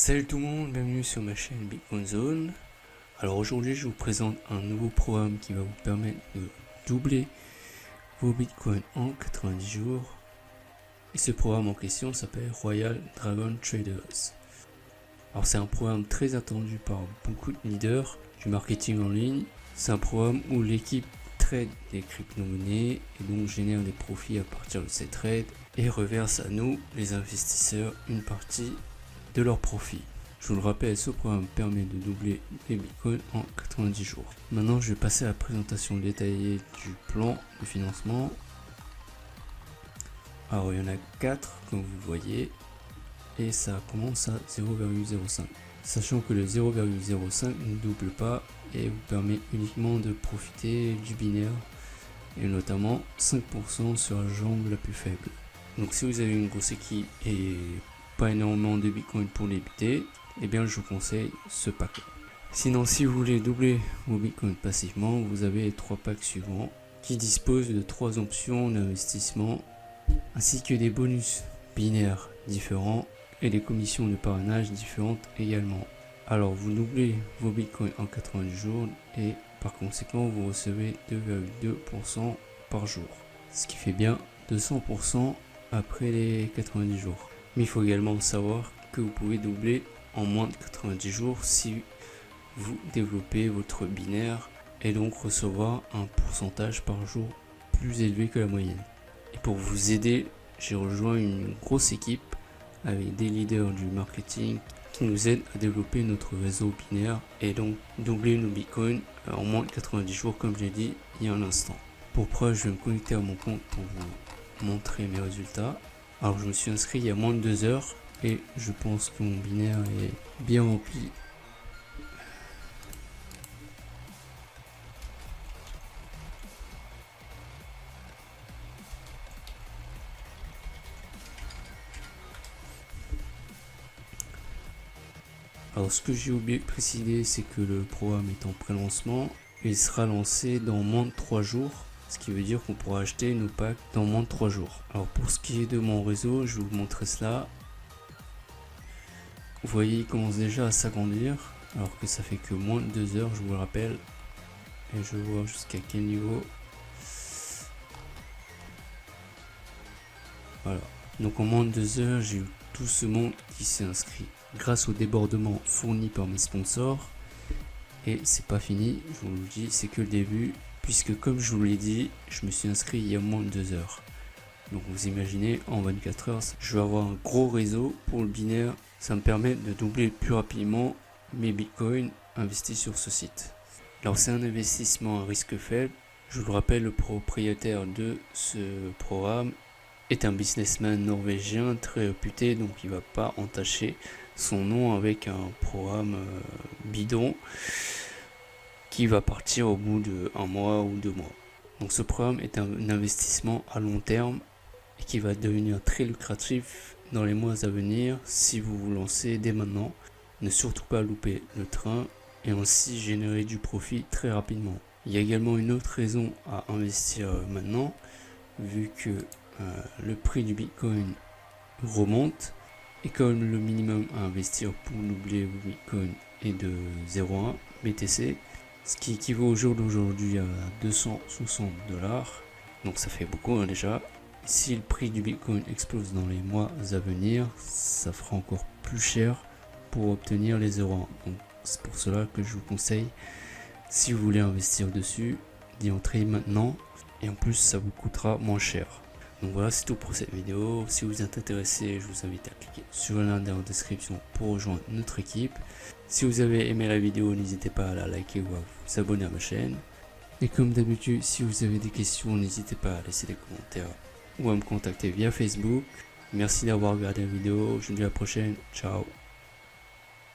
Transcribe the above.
Salut tout le monde, bienvenue sur ma chaîne Bitcoin Zone. Alors aujourd'hui je vous présente un nouveau programme qui va vous permettre de doubler vos bitcoins en 90 jours. Et ce programme en question s'appelle Royal Dragon Traders. Alors c'est un programme très attendu par beaucoup de leaders du marketing en ligne. C'est un programme où l'équipe trade des crypto-monnaies et donc génère des profits à partir de ces trades et reverse à nous, les investisseurs, une partie de leurs profits. Je vous le rappelle, ce programme permet de doubler les bitcoins en 90 jours. Maintenant, je vais passer à la présentation détaillée du plan de financement. Alors, il y en a 4, comme vous voyez, et ça commence à 0,05. Sachant que le 0,05 ne double pas et vous permet uniquement de profiter du binaire, et notamment 5% sur la jambe la plus faible. Donc, si vous avez une grosse équipe et pas énormément de bitcoin pour débiter, eh bien je vous conseille ce pack. Sinon, si vous voulez doubler vos bitcoins passivement, vous avez les 3 packs suivants qui disposent de 3 options d'investissement ainsi que des bonus binaires différents et des commissions de parrainage différentes également. Alors vous doublez vos bitcoins en 90 jours et par conséquent vous recevez 2,2% par jour, ce qui fait bien 200% après les 90 jours. Mais il faut également savoir que vous pouvez doubler en moins de 90 jours si vous développez votre binaire et donc recevoir un pourcentage par jour plus élevé que la moyenne. Et pour vous aider, j'ai rejoint une grosse équipe avec des leaders du marketing qui nous aident à développer notre réseau binaire et donc doubler nos bitcoins en moins de 90 jours comme j'ai dit il y a un instant. Pour preuve, je vais me connecter à mon compte pour vous montrer mes résultats. Alors je me suis inscrit il y a moins de 2 heures et je pense que mon binaire est bien rempli. Alors ce que j'ai oublié de préciser, c'est que le programme est en pré-lancement. Il sera lancé dans moins de 3 jours. Ce qui veut dire qu'on pourra acheter nos packs dans moins de 3 jours. Alors pour ce qui est de mon réseau, je vais vous montrer cela. Vous voyez, il commence déjà à s'agrandir, alors que ça fait que moins de 2 heures, je vous le rappelle. Et je vois jusqu'à quel niveau. Voilà. Donc en moins de 2 heures, j'ai eu tout ce monde qui s'est inscrit. Grâce au débordement fourni par mes sponsors. Et c'est pas fini, je vous le dis, c'est que le début. Puisque comme je vous l'ai dit, je me suis inscrit il y a moins de 2 heures. Donc vous imaginez, en 24 heures, je vais avoir un gros réseau pour le binaire. Ça me permet de doubler plus rapidement mes bitcoins investis sur ce site. Alors c'est un investissement à risque faible. Je vous le rappelle, le propriétaire de ce programme est un businessman norvégien très réputé. Donc il ne va pas entacher son nom avec un programme bidon qui va partir au bout de 1 mois ou 2 mois. Donc ce programme est un investissement à long terme et qui va devenir très lucratif dans les mois à venir si vous vous lancez dès maintenant. Ne surtout pas louper le train et ainsi générer du profit très rapidement. Il y a également une autre raison à investir maintenant, vu que le prix du Bitcoin remonte et comme le minimum à investir pour doubler vos Bitcoin est de 0,1 BTC, ce qui équivaut au jour d'aujourd'hui à 260 $. Donc ça fait beaucoup déjà. Si le prix du Bitcoin explose dans les mois à venir, ça fera encore plus cher pour obtenir les 0,1. Donc c'est pour cela que je vous conseille, si vous voulez investir dessus, d'y entrer maintenant. Et en plus ça vous coûtera moins cher. Donc voilà, c'est tout pour cette vidéo. Si vous êtes intéressé, je vous invite à cliquer sur le lien dans la description pour rejoindre notre équipe. Si vous avez aimé la vidéo, n'hésitez pas à la liker ou à vous abonner à ma chaîne. Et comme d'habitude, si vous avez des questions, n'hésitez pas à laisser des commentaires ou à me contacter via Facebook. Merci d'avoir regardé la vidéo. Je vous dis à la prochaine. Ciao.